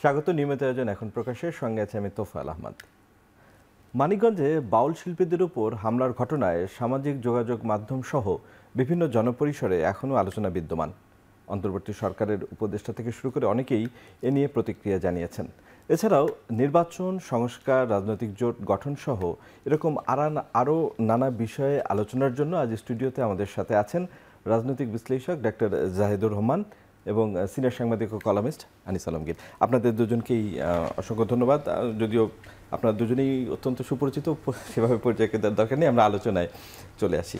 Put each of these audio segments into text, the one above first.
স্বাগত নিয়মিত আয়োজন এখন প্রকাশের সঙ্গে আছে আমি তোফায়েল আহমদ। মানিকগঞ্জে বাউল শিল্পীদের উপর হামলার ঘটনায় সামাজিক যোগাযোগ মাধ্যম সহ বিভিন্ন জনপরিসরে এখনও আলোচনা বিদ্যমান। অন্তর্বর্তী সরকারের উপদেষ্টা থেকে শুরু করে অনেকেই এ নিয়ে প্রতিক্রিয়া জানিয়েছেন। এছাড়াও নির্বাচন, সংস্কার, রাজনৈতিক জোট গঠন সহ এরকম আরও নানা বিষয়ে আলোচনার জন্য আজ স্টুডিওতে আমাদের সাথে আছেন রাজনৈতিক বিশ্লেষক ডক্টর জাহিদুর রহমান এবং সিনিয়র সাংবাদিক ও কলামিস্ট আনিস আলমগীর। আপনাদের দুজনকেই অসংখ্য ধন্যবাদ। যদিও আপনারা দুজনেই অত্যন্ত সুপরিচিত, সেভাবে পরিচয় দেওয়ার দরকার নেই, আমরা আলোচনায় চলে আসি।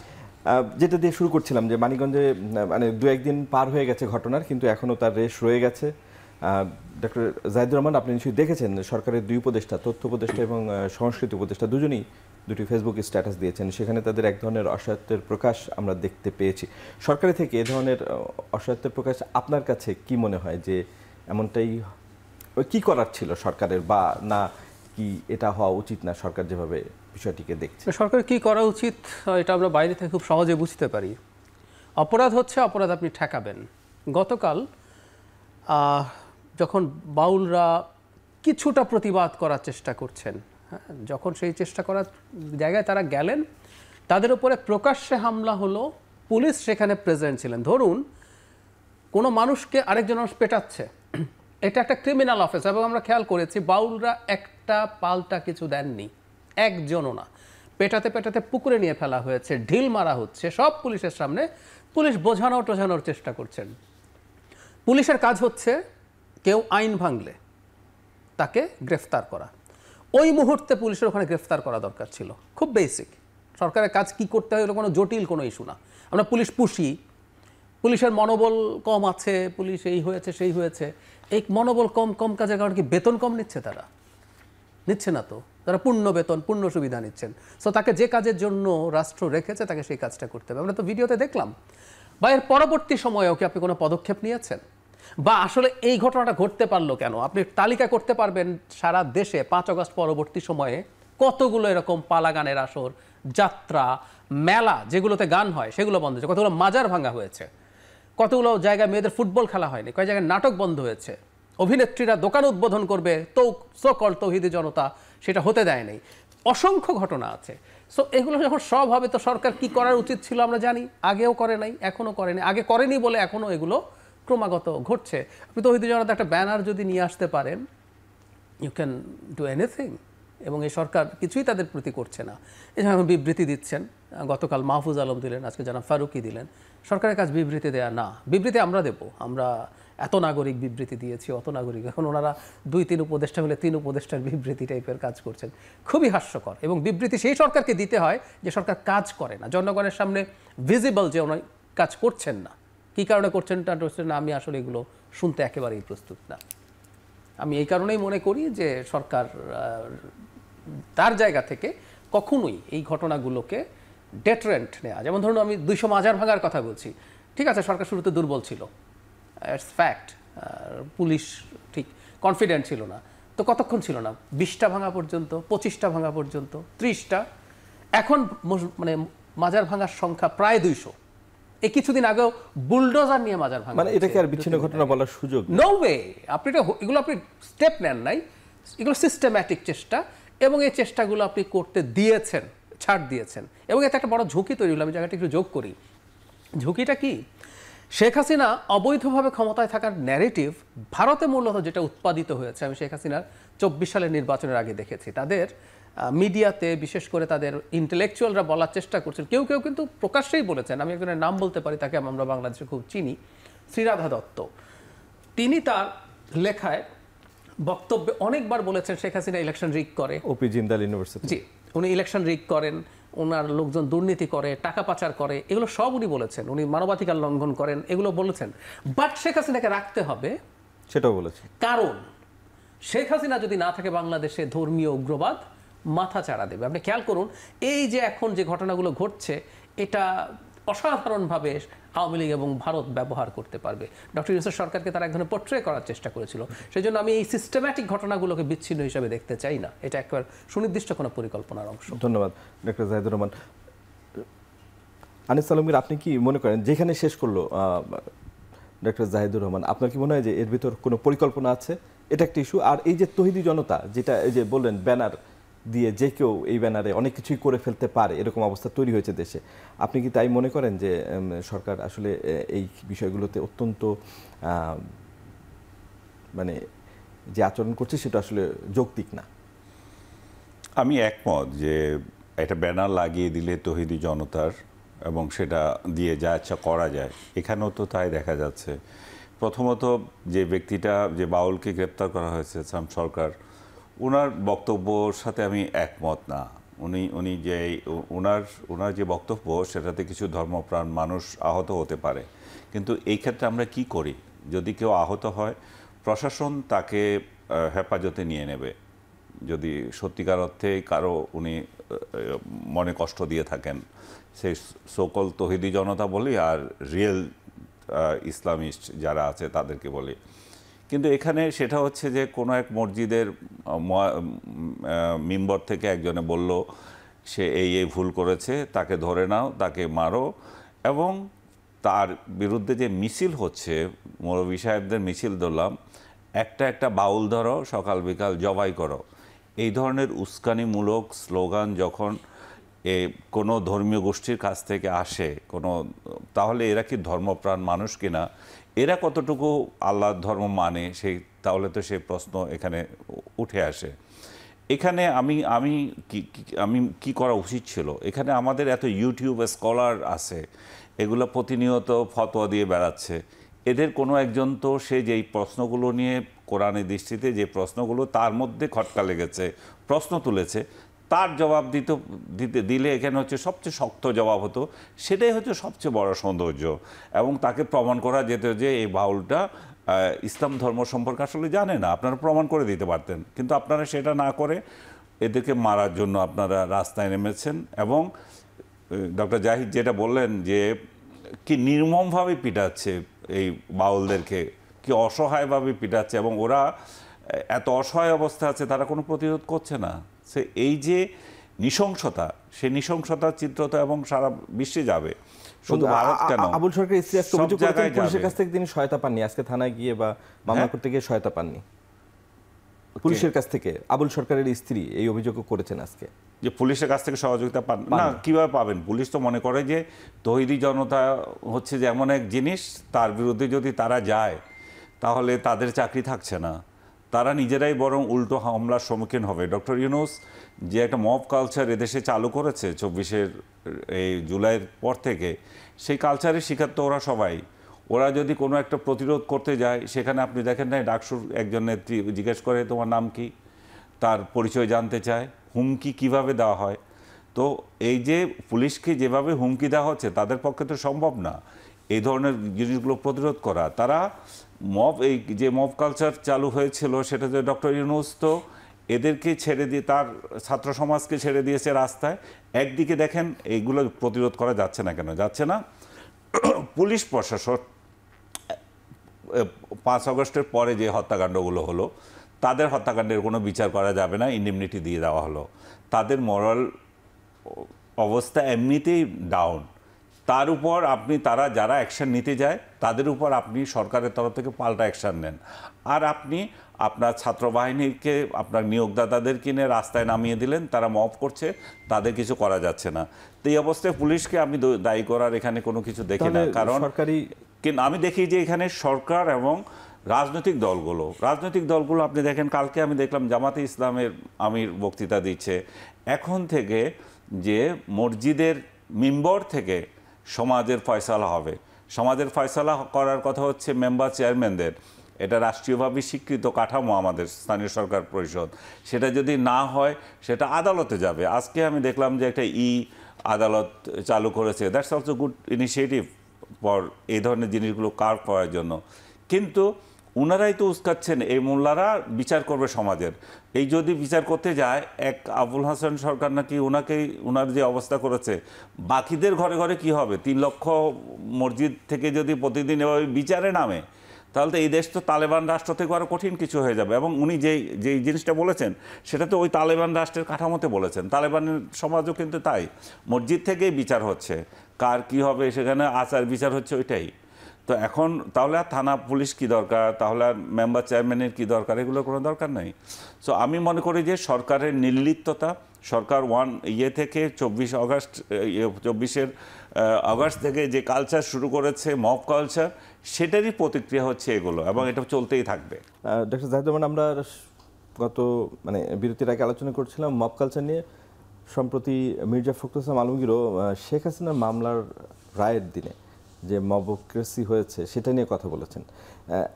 যেটা দিয়ে শুরু করছিলাম যে মানিকগঞ্জে মানে দু একদিন পার হয়ে গেছে ঘটনার, কিন্তু এখনও তার রেশ রয়ে গেছে। ডক্টর জাহিদুর রহমান, আপনি নিশ্চয়ই দেখেছেন সরকারের দুই উপদেষ্টা, তথ্য উপদেষ্টা এবং সংস্কৃতি উপদেষ্টা, দুজনেই দুটি ফেসবুক স্ট্যাটাস দিয়েছেন। সেখানে তাদের এক ধরনের অসহায়ত্বের প্রকাশ আমরা দেখতে পেয়েছি। সরকারের থেকে এ ধরনের অসহায়ত্বের প্রকাশ আপনার কাছে কি মনে হয়, যে এমনটাই কি করার ছিল সরকারের, বা না কি এটা হওয়া উচিত না? সরকার যেভাবে বিষয়টিকে দেখছে, সরকার কি করা উচিত এটা আমরা বাইরে থেকে খুব সহজে বুঝতে পারি। অপরাধ হচ্ছে অপরাধ আপনি ঠেকাবেন। গতকাল যখন বাউলরা কিছুটা প্রতিবাদ করার চেষ্টা করছেন, হ্যাঁ, যখন সেই চেষ্টা করার জায়গায় তারা গেলেন, তাদের উপরে প্রকাশ্যে হামলা হলো। পুলিশ সেখানে প্রেজেন্ট ছিলেন। ধরুন কোনো মানুষকে আরেকজন মানুষ পেটাচ্ছে, এটা একটা ক্রিমিনাল অফেন্স। এবং আমরা খেয়াল করেছি বাউলরা একটা পাল্টা কিছু দেননি, একজনও না। পেটাতে পেটাতে পুকুরে নিয়ে ফেলা হয়েছে, ঢিল মারা হচ্ছে সব পুলিশের সামনে। পুলিশ বোঝানোর চেষ্টা করছেন। পুলিশের কাজ হচ্ছে কেউ আইন ভাঙলে তাকে গ্রেফতার করা। ওই মুহূর্তে পুলিশের ওখানে গ্রেফতার করা দরকার ছিল, খুব বেসিক। সরকারের কাজ কি করতে হয়, কোনো জটিল কোনো ইস্যু না। আমরা পুলিশ পুষি, পুলিশের মনোবল কম আছে, পুলিশ এই হয়েছে সেই হয়েছে। এই মনোবল কম কাজের কারণে কি বেতন কম নিচ্ছে? তারা নিচ্ছে না তো, তারা পূর্ণ বেতন, পূর্ণ সুবিধা নিচ্ছেন। সো তাকে যে কাজের জন্য রাষ্ট্র রেখেছে তাকে সেই কাজটা করতে হবে। আমরা তো ভিডিওতে দেখলাম। বা এর পরবর্তী সময়েও কি আপনি কোনো পদক্ষেপ নিয়েছেন? বা আসলে এই ঘটনাটা ঘটতে পারলো কেন? আপনি তালিকা করতে পারবেন সারা দেশে 5 আগস্ট পরবর্তী সময়ে কতগুলো এরকম পালা গানের আসর, যাত্রা, মেলা যেগুলোতে গান হয় সেগুলো বন্ধ হয়েছে, কতগুলো মাজার ভাঙা হয়েছে, কতগুলো জায়গায় মেয়েদের ফুটবল খেলা হয়নি, কয়েক জায়গায় নাটক বন্ধ হয়েছে, অভিনেত্রীরা দোকান উদ্বোধন করবে তো সকল তৌহিদি জনতা সেটা হতে দেয়নি। অসংখ্য ঘটনা আছে। সো এগুলো যখন সব হবে তো সরকার কি করার উচিত ছিল আমরা জানি। আগেও করে নাই, এখনও করেনি। আগে করেনি বলে এখনও এগুলো ক্রমাগত ঘটছে। আপনি তৌহিদি জনতা একটা ব্যানার যদি নিয়ে আসতে পারেন, ইউ ক্যান ডু এনিথিং। এবং এই সরকার কিছুই তাদের প্রতি করছে না। এই যেমন বিবৃতি দিচ্ছেন, গতকাল মাহফুজ আলম দিলেন, আজকে জনাব ফারুকি দিলেন। সরকারের কাজ বিবৃতি দেয়া না, বিবৃতি আমরা দেব। আমরা এত নাগরিক বিবৃতি দিয়েছি, অত নাগরিক। এখন ওনারা 2-3 উপদেষ্টা মিলে 3 উপদেষ্টার বিবৃতি টাইপের কাজ করছেন, খুবই হাস্যকর। এবং বিবৃতি সেই সরকারকে দিতে হয় যে সরকার কাজ করে না, জনগণের সামনে ভিজিবল যে ওনারা কাজ করছেন না। কী কারণে করছেন না, আমি আসলে এগুলো শুনতে একেবারেই প্রস্তুত না। আমি এই কারণেই মনে করি যে সরকার তার জায়গা থেকে কখনোই এই ঘটনাগুলোকে ডেটারেন্ট নেওয়া। যেমন ধরুন আমি 200 মাজার ভাঙার কথা বলছি, ঠিক আছে, সরকার শুরুতে দুর্বল ছিল, ইটস ফ্যাক্ট। পুলিশ ঠিক কনফিডেন্ট ছিল না, তো কতক্ষণ ছিল না? 20টা ভাঙা পর্যন্ত, 25টা ভাঙা পর্যন্ত, 30টা। এখন মানে মাজার ভাঙার সংখ্যা প্রায় 200। এই কিছুদিন আগেও বুলডোজার নিয়ে মাজার ভাঙা, মানে এটাকে আর বিচ্ছিন্ন ঘটনা বলার সুযোগ নো ওয়ে। আপনি এগুলো আপনি স্টেপ নেন নাই, এগুলো সিস্টেম্যাটিক চেষ্টা, এবং এই চেষ্টাগুলো আপনি করতে দিয়েছেন, ছাড় দিয়েছেন। এবং এতে একটা বড় ঝুঁকি তৈরি হলো। আমি জায়গাটা একটু যোগ করি। ঝুঁকিটা কি? শেখ হাসিনা অবৈধভাবে ক্ষমতায় থাকার ন্যারেটিভ ভারতে মূলত যেটা উৎপাদিত হয়েছে, আমি শেখ হাসিনার 24 সালের নির্বাচনের আগে দেখেছি। তাদের মিডিয়াতে, বিশেষ করে তাদের ইন্টেলেকচুয়ালরা বলার চেষ্টা করছেন, কেউ কেউ কিন্তু প্রকাশ্যেই বলেছেন। আমি একজনের নাম বলতে পারি, তাকে আমরা বাংলাদেশে খুব চিনি, শ্রীরাধা দত্ত। তিনি তার লেখায়, বক্তব্যে অনেকবার বলেছেন শেখ হাসিনা ইলেকশন রিগ করে। ওপি জিন্দাল ইউনিভার্সিটি, জি, উনি ইলেকশন রিগ করেন, ওনার লোকজন দুর্নীতি করে, টাকা পাচার করে, এগুলো সব উনি বলেছেন। উনি মানবাধিকার লঙ্ঘন করেন, এগুলো বলেছেন। বাট শেখ হাসিনাকে রাখতে হবে, সেটাও বলেছেন। কারণ শেখ হাসিনা যদি না থাকে বাংলাদেশে ধর্মীয় উগ্রবাদ মাথা চাড়া দেবে। আপনি খেয়াল করুন, এই যে এখন যে ঘটনাগুলো ঘটছে, এটা অসাধারণভাবে আওয়ামী লীগ এবং ভারত ব্যবহার করতে পারবে। ডক্টর ইউনূসের সরকারকে তারা এক ধরনের পোর্ট্রে করার চেষ্টা করেছিল। সেই জন্য আমি এই সিস্টেম্যাটিক ঘটনাগুলোকে বিচ্ছিন্ন হিসাবে দেখতে চাই না। এটা একবার সুনির্দিষ্ট কোনো পরিকল্পনার অংশ। ধন্যবাদ ডক্টর জাহিদুর রহমান। আনিস আলমগীর, আপনি কি মনে করেন যেখানে শেষ করলো ডক্টর জাহিদুর রহমান, আপনার কি মনে হয় যে এর ভিতর কোনো পরিকল্পনা আছে এটা একটা ইস্যু। আর এই যে তৌহিদি জনতা, যেটা এই যে বললেন ব্যানার দিয়ে যে কেউ এই ব্যানারে অনেক কিছুই করে ফেলতে পারে, এরকম অবস্থা তৈরি হয়েছে দেশে। আপনি কি তাই মনে করেন যে সরকার আসলে এই বিষয়গুলোতে অত্যন্ত মানে যে আচরণ করছে সেটা আসলে যৌক্তিক না? আমি একমত যে একটা ব্যানার লাগিয়ে দিলে তৌহিদি জনতার, এবং সেটা দিয়ে যা ইচ্ছা করা যায়, এখানেও তো তাই দেখা যাচ্ছে। প্রথমত যে ব্যক্তিটা, যে বাউলকে গ্রেপ্তার করা হয়েছে সাম সরকার, ওনার বক্তব্যর সাথে আমি একমত না। উনি যে ওনার যে বক্তব্য, সেটাতে কিছু ধর্মপ্রাণ মানুষ আহত হতে পারে, কিন্তু এই ক্ষেত্রে আমরা কি করি? যদি কেউ আহত হয়, প্রশাসন তাকে হেফাজতে নিয়ে নেবে। যদি সত্যিকার অর্থে কারো উনি মনে কষ্ট দিয়ে থাকেন, সেই সকল তৌহিদি জনতা বলি আর রিয়েল ইসলামিস্ট যারা আছে তাদেরকে বলি। কিন্তু এখানে সেটা হচ্ছে যে কোনো এক মসজিদের মিম্বর থেকে একজনে বলল সে এই ভুল করেছে, তাকে ধরে নাও, তাকে মারো, এবং তার বিরুদ্ধে যে মিছিল হচ্ছে, মৌলভী সাহেবদের মিছিল ধরলাম, একটা বাউল ধরো, সকাল বিকাল জবাই করো, এই ধরনের উস্কানিমূলক স্লোগান যখন কোনো ধর্মীয় গোষ্ঠীর কাছ থেকে আসে, তাহলে এরা কি ধর্মপ্রাণ মানুষ কিনা, এরা কতটুকু আল্লাহর ধর্ম মানে, তাহলে তো সেই প্রশ্ন এখানে উঠে আসে। এখানে আমি কি করা উচিত ছিল? এখানে আমাদের এত ইউটিউব স্কলার আছে, এগুলো প্রতিনিয়ত ফতোয়া দিয়ে বেড়াচ্ছে। এদের কোনো একজন তো সে যেই প্রশ্নগুলো নিয়ে কোরআনের দৃষ্টিতে যে প্রশ্নগুলো তার মধ্যে খটকা লেগেছে, প্রশ্ন তুলেছে, তার জবাব দিলে এখানে হচ্ছে সবচেয়ে শক্ত জবাব হতো, সেটাই হচ্ছে সবচেয়ে বড় সৌন্দর্য। এবং তাকে প্রমাণ করা যেত যে এই বাউলটা ইসলাম ধর্ম সম্পর্কে আসলে জানে না, আপনারা প্রমাণ করে দিতে পারতেন। কিন্তু আপনারা সেটা না করে এদেরকে মারার জন্য আপনারা রাস্তায় নেমেছেন। এবং ডক্টর জাহিদ যেটা বললেন যে কি নির্মমভাবে পিটাচ্ছে এই বাউলদেরকে, কি অসহায়ভাবে পিটাচ্ছে, এবং ওরা এত অসহায় অবস্থা আছে, তারা কোনো প্রতিরোধ করছে না। সে এই যে নৃশংসতা, সেই নৃশংসতার চিত্র তো এবং সারা বিশ্বে যাবে, শুধু ভারত কেন, আবুল সরকারের স্ত্রী আজকে অভিযোগ করেছেন পুলিশের কাছ থেকে তিনি সহায়তা পাননি, আজকে থানায় গিয়ে বা মামলা করতে গিয়ে সহায়তা পাননি পুলিশের কাছ থেকে। আবুল সরকারের স্ত্রী এই অভিযোগ করেছেন আজকে যে পুলিশের কাছ থেকে সহযোগিতা পান না। কিভাবে পাবেন? পুলিশ তো মনে করে যে তৌহিদি জনতা হচ্ছে যে এমন এক জিনিস, তার বিরুদ্ধে যদি তারা যায় তাহলে তাদের চাকরি থাকছে না, তারা নিজেরাই বরং উল্টো হামলার সম্মুখীন হবে। ডক্টর ইউনূস যে একটা মব কালচার এদেশে চালু করেছে 24 এই জুলাইয়ের পর থেকে, সেই কালচারের শিকার তো ওরা সবাই। ওরা যদি কোনো একটা প্রতিরোধ করতে যায়, সেখানে আপনি দেখেন না, ডাকসুর একজন নেত্রী জিজ্ঞেস করে তোমার নাম কি, তার পরিচয় জানতে চায়, হুমকি কিভাবে দেওয়া হয়। তো এই যে পুলিশকে যেভাবে হুমকি দেওয়া হচ্ছে, তাদের পক্ষে তো সম্ভব না এই ধরনের জিনিসগুলো প্রতিরোধ করা। তারা এই যে মব কালচার চালু হয়েছিল, সেটাতে ডক্টর ইউনূস তো এদেরকে ছেড়ে দিয়ে, তার ছাত্র সমাজকে ছেড়ে দিয়েছে রাস্তায়। একদিকে দেখেন এইগুলো প্রতিরোধ করা যাচ্ছে না, কেন যাচ্ছে না? পুলিশ প্রশাসন 5 আগস্টের পরে যে হত্যাকাণ্ডগুলো হলো, তাদের হত্যাকাণ্ডের কোনো বিচার করা যাবে না, ইন্ডেমনিটি দিয়ে দেওয়া হলো। তাদের মোরাল অবস্থা এমনিতেই ডাউন, তার উপর আপনি যারা অ্যাকশন নিতে যায় তাদের উপর আপনি সরকারের তরফ থেকে পাল্টা অ্যাকশন নেন, আর আপনি আপনার ছাত্রবাহিনীকে, আপনার নিয়োগদাতাদের কিনে রাস্তায় নামিয়ে দিলেন, তারা মব করছে, তাদের কিছু করা যাচ্ছে না। তো এই অবস্থায় পুলিশকে আমি দায়ী করার এখানে কোনো কিছু দেখি না। কারণ কিন্তু আমি দেখি যে এখানে সরকার এবং রাজনৈতিক দলগুলো আপনি দেখেন, কালকে আমি দেখলাম জামাতে ইসলামের আমির বক্তৃতা দিচ্ছে, এখন থেকে যে মসজিদের মিম্বর থেকে সমাজের ফয়সালা হবে, সমাজের ফয়সালা করার কথা হচ্ছে মেম্বার চেয়ারম্যানদের। এটা রাষ্ট্রীয়ভাবে স্বীকৃত কাঠামো আমাদের স্থানীয় সরকার পরিষদ, সেটা যদি না হয় সেটা আদালতে যাবে। আজকে আমি দেখলাম যে একটা আদালত চালু করেছে, that's also good initiative for এই ধরনের জিনিসগুলো কার্ভ করার জন্য। কিন্তু ওনারাই তো উস্কাচ্ছেন, এই মোল্লারা বিচার করবে সমাজের। এই যদি বিচার করতে যায়, এক আবুল হাসান সরকার নাকি ওনার যে অবস্থা করেছে, বাকিদের ঘরে ঘরে কি হবে? 3 লক্ষ মসজিদ থেকে যদি প্রতিদিন ওই বিচারে নামে, তাহলে তো এই দেশ তো তালেবান রাষ্ট্র থেকে আরও কঠিন কিছু হয়ে যাবে। এবং উনি যেই জিনিসটা বলেছেন, সেটা তো ওই তালেবান রাষ্ট্রের কাঠামোতে বলেছেন। তালেবানের সমাজও কিন্তু তাই, মসজিদ থেকেই বিচার হচ্ছে, কার কি হবে সেখানে আচার বিচার হচ্ছে ওইটাই। তো এখন তাহলে আর থানা পুলিশ কি দরকার, তাহলে আর মেম্বার চেয়ারম্যানের কি দরকার, এগুলোর কোনো দরকার নেই। সো আমি মনে করি যে সরকারের নির্লিপ্ততা, সরকার থেকে 24 আগস্ট থেকে যে কালচার শুরু করেছে, মব কালচার, সেটারই প্রতিক্রিয়া হচ্ছে এগুলো, এবং এটা চলতেই থাকবে। ডক্টর জাহিদুর রহমান, আমরা গত বিরতির আগে আলোচনা করছিলাম মব কালচার নিয়ে। সম্প্রতি মির্জা ফখরুল ইসলাম আলমগীরও শেখ হাসিনার মামলার রায়ের দিনে যে মবক্রেসি হয়েছে সেটা নিয়ে কথা বলেছেন।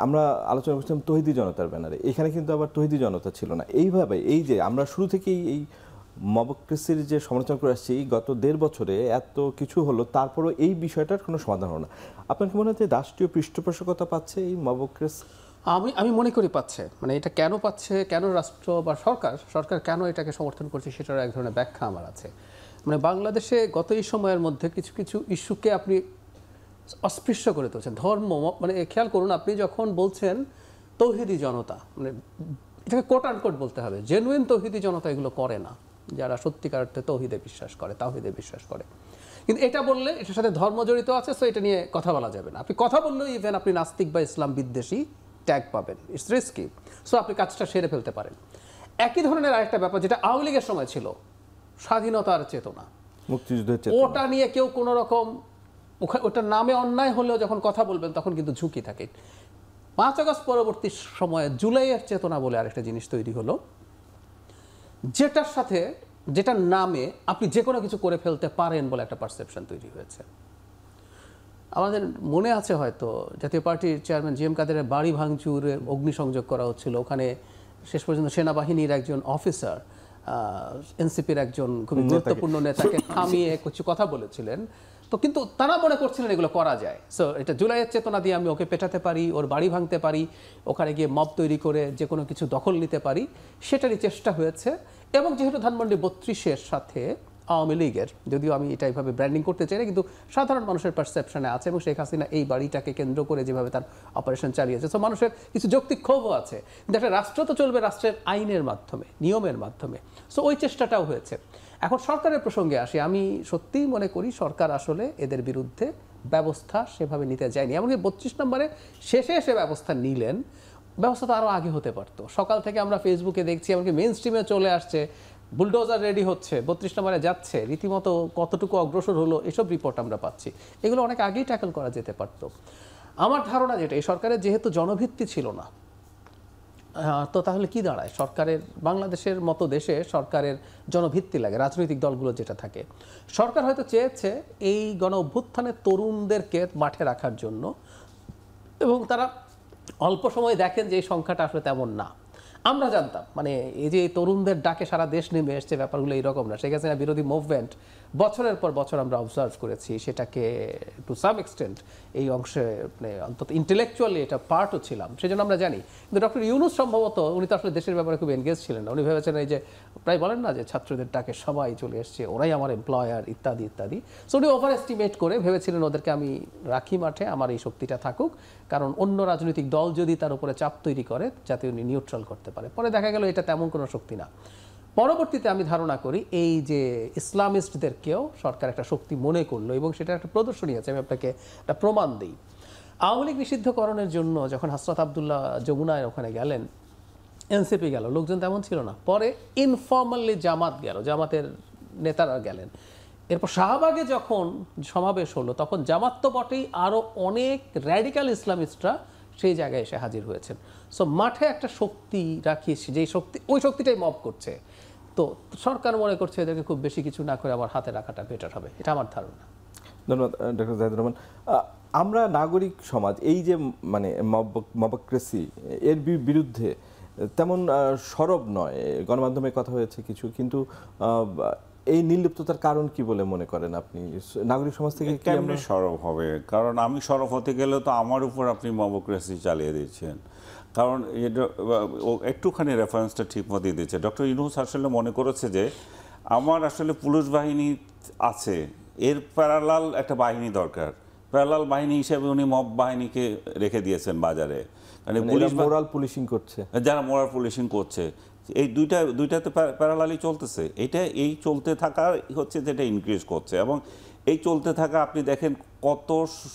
আমরা আলোচনা করছিলাম তৌহিদি জনতার ব্যানারে, এখানে কিন্তু আবার তৌহিদি জনতা ছিল না। এইভাবে এই যে আমরা শুরু থেকেই এই মবক্রেসির যে সমালোচনা করে আসছি, গত 1.5 বছরে এত কিছু হলো, তারপরও এই বিষয়টার কোনো সমাধান হলো না। আপনার কি মনে হচ্ছে রাষ্ট্রীয় পৃষ্ঠপোষকতা পাচ্ছে এই মবক্রেসি? আমি মনে করি পাচ্ছে। এটা কেন পাচ্ছে, কেন রাষ্ট্র বা সরকার কেন এটাকে সমর্থন করছে, সেটার এক ধরনের ব্যাখ্যা আমার আছে। বাংলাদেশে গত এই সময়ের মধ্যে কিছু কিছু ইস্যুকে আপনি অস্পৃশ্য করে তুলছেন। ধর্ম, খেয়াল করুন, আপনি যখন বলছেন তৌহিদি জনতা, এটাকে কোট আন কোট বলতে হবে, জেনুইন তৌহিদি জনতা এগুলো করে না, যারা সত্যিকার অর্থে তৌহিদে বিশ্বাস করে, তাওহীদে বিশ্বাস করে। কিন্তু এটা বললে এটার সাথে ধর্ম জড়িত আছে, সো এটা নিয়ে কথা বলা যাবে না। আপনি কথা বললেও ইভেন আপনি নাস্তিক বা ইসলাম বিদ্বেষী ট্যাগ পাবেন, ইটস রিস্কি। সো আপনি কাজটা সেরে ফেলতে পারেন। একই ধরনের আরেকটা ব্যাপার যেটা আওয়ামী লীগের সময় ছিল, স্বাধীনতার চেতনা, মুক্তিযুদ্ধের চেতনা, ওটা নিয়ে কেউ কোনো রকম ওটার নামে অন্যায় হলেও যখন কথা বলবেন তখন কিন্তু ঝুঁকি থাকে। 5 আগস্ট পরবর্তী সময়ে জুলাইয়ের চেতনা বলে আরেকটা জিনিস তৈরি হলো, যেটার নামে আপনি যে কোনো কিছু করে ফেলতে পারেন বলে একটা পারসেপশন তৈরি হয়েছে। আমাদের মনে আছে হয়তো জাতীয় পার্টির চেয়ারম্যান জি এম কাদেরের বাড়ি ভাঙচুরে অগ্নিসংযোগ করা হচ্ছিল, ওখানে শেষ পর্যন্ত সেনাবাহিনীর একজন অফিসার এনসিপির একজন খুবই গুরুত্বপূর্ণ নেতাকে থামিয়ে কিছু কথা বলেছিলেন। তো কিন্তু তারা মনে করছিলেন এগুলো করা যায়। সো এটা জুলাইয়ের চেতনা দিয়ে আমি ওকে পেটাতে পারি, ওর বাড়ি ভাঙতে পারি, ওখানে গিয়ে মব তৈরি করে যে কোনো কিছু দখল নিতে পারি, সেটারই চেষ্টা হয়েছে। এবং যেহেতু ধানমন্ডি 32-এর সাথে আওয়ামী লীগের, যদিও আমি এটা এইভাবে ব্র্যান্ডিং করতে চাই না, কিন্তু সাধারণ মানুষের পারসেপশনে আছে, এবং শেখ হাসিনা এই বাড়িটাকে কেন্দ্র করে যেভাবে তার অপারেশন চালিয়েছে, সো মানুষের কিছু যৌক্তিক ক্ষোভও আছে। কিন্তু একটা রাষ্ট্র তো চলবে রাষ্ট্রের আইনের মাধ্যমে, নিয়মের মাধ্যমে। সো ওই চেষ্টাটাও হয়েছে। এখন সরকারের প্রসঙ্গে আসি, আমি সত্যিই মনে করি সরকার আসলে এদের বিরুদ্ধে ব্যবস্থা সেভাবে নিতে যায়নি। এমনকি 32 নম্বরে শেষে এসে ব্যবস্থা নিলেন, ব্যবস্থা তো আরও আগে হতে পারতো। সকাল থেকে আমরা ফেসবুকে দেখছি, এমনকি মেইন স্ট্রিমে চলে আসছে, বুলডোজার রেডি হচ্ছে, 32 নম্বরে যাচ্ছে, রীতিমতো কতটুকু অগ্রসর হলো এসব রিপোর্ট আমরা পাচ্ছি। এগুলো অনেক আগেই ট্যাকল করা যেতে পারতো। আমার ধারণা যেটা, এই সরকারের যেহেতু জনভিত্তি ছিল না, তো তাহলে কি দাঁড়ায়, সরকারের, বাংলাদেশের মতো দেশে সরকারের জনভিত্তি লাগে, রাজনৈতিক দলগুলো যেটা থাকে। সরকার হয়তো চেয়েছে এই গণ অভ্যুত্থানে তরুণদেরকে মাঠে রাখার জন্য, এবং তারা অল্প সময় দেখেন যে এই সংখ্যাটা আসলে তেমন না। আমরা জানতাম এই যে তরুণদের ডাকে সারা দেশ নেমে এসছে, ব্যাপারগুলো এইরকম না। শেখ হাসিনা বিরোধী মুভমেন্ট বছরের পর বছর আমরা অবজার্ভ করেছি, সেটাকে টু সাম এক্সটেন্ট এই অংশে অন্তত ইন্টেলেকচুয়ালি এটা পার্টও ছিলাম, সেজন্য আমরা জানি। কিন্তু ডক্টর ইউনূস সম্ভবত, উনি তো আসলে দেশের ব্যাপারে খুব এনগেজ ছিলেন না। উনি ভেবেছেন এই যে প্রায় বলেন না যে ছাত্রদের ডাকে সবাই চলে এসছে, ওরাই আমার এমপ্লয়ার, ইত্যাদি ইত্যাদি। সো উনি ওভার এস্টিমেট করে ভেবেছিলেন ওদেরকে আমি রাখি মাঠে, আমার এই শক্তিটা থাকুক, কারণ অন্য রাজনৈতিক দল যদি তার উপরে চাপ তৈরি করে যাতে উনি নিউট্রাল করতে পারে। পরে দেখা গেল এটা তেমন কোনো শক্তি না। পরবর্তীতে আমি ধারণা করি এই যে ইসলামিস্টদেরকেও সরকার একটা শক্তি মনে করলো, এবং সেটা একটা প্রদর্শনী আছে। আমি আপনাকে একটা প্রমাণ দিই। আওয়ামী লীগ নিষিদ্ধকরণের জন্য যখন হাসরাত আবদুল্লাহ যমুনায় ওখানে গেলেন, এনসিপি গেল, লোকজন তেমন ছিল না। পরে ইনফর্মালি জামাত গেল, জামাতের নেতারা গেলেন। এরপর শাহবাগে যখন সমাবেশ হলো, তখন জামাত তো বটেই, আরও অনেক র্যাডিক্যাল ইসলামিস্টরা সেই জায়গায় এসে হাজির হয়েছেন। সো মাঠে একটা শক্তি রাখিস, যেই শক্তি, ওই শক্তিটাই মব করছে। তো সরকার মনে করছে এদেরকে খুব বেশি কিছু না করে আমার হাতে রাখাটা বেটার হবে, এটা আমার ধারণা। ধন্যবাদ ডক্টর জাহিদুর রহমান। আমরা নাগরিক সমাজ এই যে মবক্রেসি এর বিরুদ্ধে তেমন সরব নয়, গণমাধ্যমে কথা হয়েছে কিছু, কিন্তু এই নির্লিপ্ততার কারণ কি বলে মনে করেন আপনি? নাগরিক সমাজ থেকে কেমনি সরব হবে? কারণ আমি সরব হতে গেলে তো আমার উপর আপনি মবক্রেসি চালিয়ে দিচ্ছেন। কারণ একটুখানি রেফারেন্সটা ঠিক মতো দিয়েছে। ডক্টর ইউনূস আসলে মনে করেছে যে আমার আসলে পুলিশ বাহিনী আছে, এর প্যারালাল একটা বাহিনী দরকার। প্যারালাল বাহিনী হিসেবে উনি মব বাহিনীকে রেখে দিয়েছেন বাজারে, মানে পুলিশ মোরাল পুলিশিং করছে, যারা মোরাল পুলিশিং করছে। এই দুইটাতে প্যারালালি চলতেছে। এই চলতে থাকা হচ্ছে যেটা ইনক্রিজ করছে, এবং এই চলতে থাকা আপনি দেখেন কত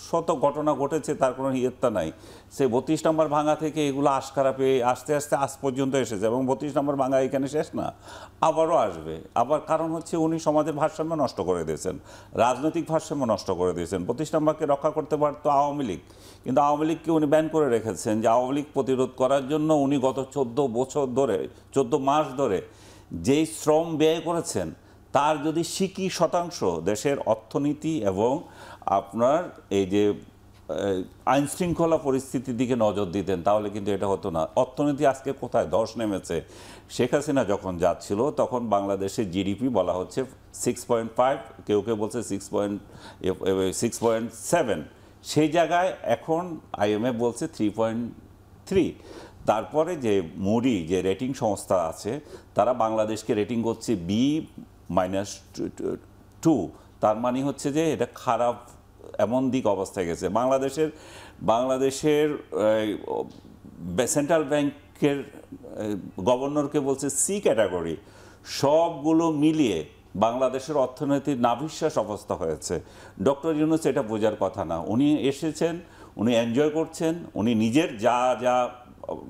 শত ঘটনা ঘটেছে তার কোনো ইয়ত্তা নাই। সে 32 নম্বর ভাঙা থেকে এগুলো আশকারা পেয়ে আস্তে আস্তে আজ পর্যন্ত এসেছে, এবং 32 নম্বর ভাঙা এখানে শেষ না, আবারও আসবে। আবার কারণ হচ্ছে উনি সমাজের ভারসাম্য নষ্ট করে দিয়েছেন, রাজনৈতিক ভারসাম্য নষ্ট করে দিয়েছেন। 32 নম্বরকে রক্ষা করতে পারতো আওয়ামী লীগ, কিন্তু আওয়ামী লীগকে উনি ব্যান করে রেখেছেন। যে আওয়ামী লীগ প্রতিরোধ করার জন্য উনি গত 14 মাস ধরে যেই শ্রম ব্যয় করেছেন, তার যদি 60% দেশের অর্থনীতি এবং আপনার এই যে আইন শৃঙ্খলা পরিস্থিতির দিকে নজর দিতেন, তাহলে কিন্তু এটা হতো না। অর্থনীতি আজকে কোথায় ধস নেমেছে। শেখ হাসিনা যখন যাচ্ছিল তখন বাংলাদেশের জিডিপি বলা হচ্ছে 6.5, কেউ কেউ বলছে 6.7, সেই জায়গায় এখন IMF বলছে 3.3। তারপরে যে মুডি যে রেটিং সংস্থা আছে, তারা বাংলাদেশকে রেটিং করছে B-2, তার মানে হচ্ছে যে এটা খারাপ এমন দিক অবস্থায় গেছে। বাংলাদেশের সেন্ট্রাল ব্যাংকের গভর্নরকে বলছে সি ক্যাটাগরি। সবগুলো মিলিয়ে বাংলাদেশের অর্থনীতির নাভিশ্বাস অবস্থা হয়েছে। ডক্টর ইউনূস এটা বোঝার কথা না। উনি এসেছেন, উনি এনজয় করছেন, উনি নিজের যা যা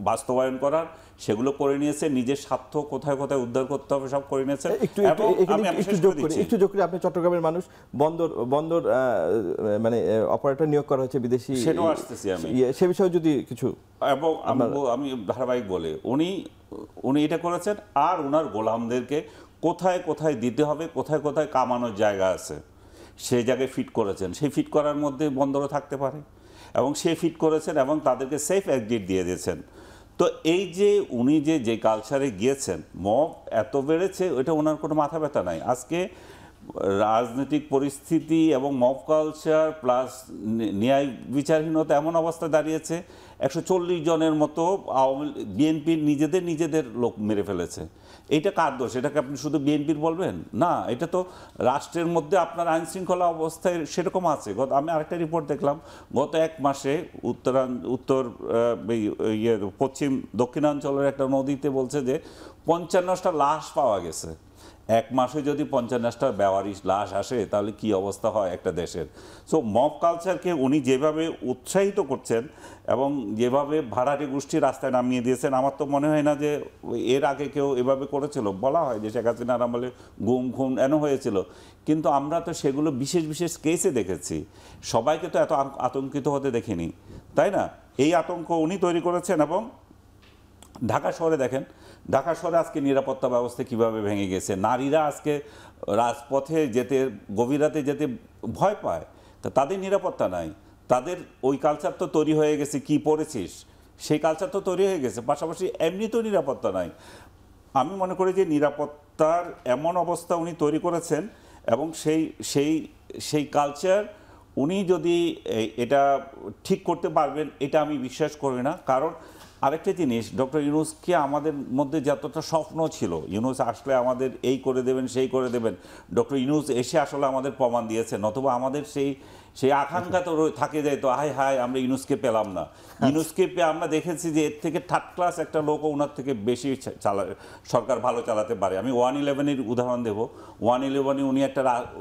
বাস্তবায়ন করার সেগুলো করে নিয়েছে, নিজের স্বার্থ কোথায় কোথায় উদ্ধার করতে হবে সব করে নিয়েছে। একটু যোগ করি, আপনি চট্টগ্রামের মানুষ, বন্দর মানে অপারেটর নিয়োগ করা হচ্ছে বিদেশি, সেটাও আসতেছি আমি, সে বিষয়ে যদি কিছু। এবং আমি ধারাবাহিক বলে উনি এটা করেছেন। আর ওনার গোলামদেরকে কোথায় কোথায় দিতে হবে, কোথায় কোথায় কামানোর জায়গা আছে, সেই জায়গায় ফিট করেছেন। সেই ফিট করার মধ্যে বন্দরও থাকতে পারে, এবং সে ফিট করেছেন এবং তাদেরকে সেফ এক্সিট দিয়ে দিয়েছেন। তো এই যে উনি যে কালচারে গিয়েছেন, মব এত বেড়েছে, ওটা ওনার কোনো মাথা ব্যথা নাই। আজকে রাজনৈতিক পরিস্থিতি এবং মব কালচার প্লাস ন্যায় বিচারহীনতা এমন অবস্থা দাঁড়িয়েছে, 140 জনের মতো বিএনপির নিজেদের লোক মেরে ফেলেছে। এইটা কার দোষ? এটাকে আপনি শুধু বিএনপির বলবেন না, এটা তো রাষ্ট্রের মধ্যে আপনার আইন শৃঙ্খলা অবস্থায় সেরকম আছে। আমি আরেকটা রিপোর্ট দেখলাম, গত 1 মাসে পশ্চিম দক্ষিণাঞ্চলের একটা নদীতে বলছে যে 55টা লাশ পাওয়া গেছে। 1 মাসে যদি 55টা বেওয়ারিশ লাশ আসে, তাহলে কি অবস্থা হয় একটা দেশের। সো মব কালচারকে উনি যেভাবে উৎসাহিত করছেন এবং যেভাবে ভাড়াটে গোষ্ঠী রাস্তায় নামিয়ে দিয়েছেন, আমার তো মনে হয় না যে এর আগে কেউ এভাবে করেছিল। বলা হয় যে শেখ হাসিনার আমলে গুম খুন এন হয়েছিল, কিন্তু আমরা তো সেগুলো বিশেষ বিশেষ কেসে দেখেছি, সবাইকে তো এত আতঙ্কিত হতে দেখিনি, তাই না? এই আতঙ্ক উনি তৈরি করেছেন। এবং ঢাকা শহরে দেখেন, ঢাকা শহরে আজকে নিরাপত্তা ব্যবস্থা কিভাবে ভেঙে গেছে। নারীরা আজকে রাজপথে যেতে, গভীর রাতে যেতে ভয় পায়, তা তাদের নিরাপত্তা নাই। তাদের ওই কালচার তো তৈরি হয়ে গেছে, কি পড়েছিস সেই কালচার তো তৈরি হয়ে গেছে। পাশাপাশি এমনিতেও নিরাপত্তা নাই। আমি মনে করি যে নিরাপত্তার এমন অবস্থা উনি তৈরি করেছেন, এবং সেই কালচার উনি যদি এটা ঠিক করতে পারবেন, এটা আমি বিশ্বাস করি না। কারণ আরেকটা জিনিস, ডক্টর ইউনূসকে আমাদের মধ্যে যতটা স্বপ্ন ছিল, ইউনূস আসলে আমাদের এই করে দেবেন সেই করে দেবেন, ডক্টর ইউনূস এসে আসলে আমাদের প্রমাণ দিয়েছেন। অথবা আমাদের সেই আকাঙ্ক্ষা তো থাকে যায়, তো হায় আমরা ইউনূসকে পেলাম না। ইউনূসকে পেয়ে আমরা দেখেছি যে এর থেকে থার্ড ক্লাস একটা লোক ওনার থেকে বেশি সরকার ভালো চালাতে পারে। আমি 111-এর উদাহরণ দেব। 111-এ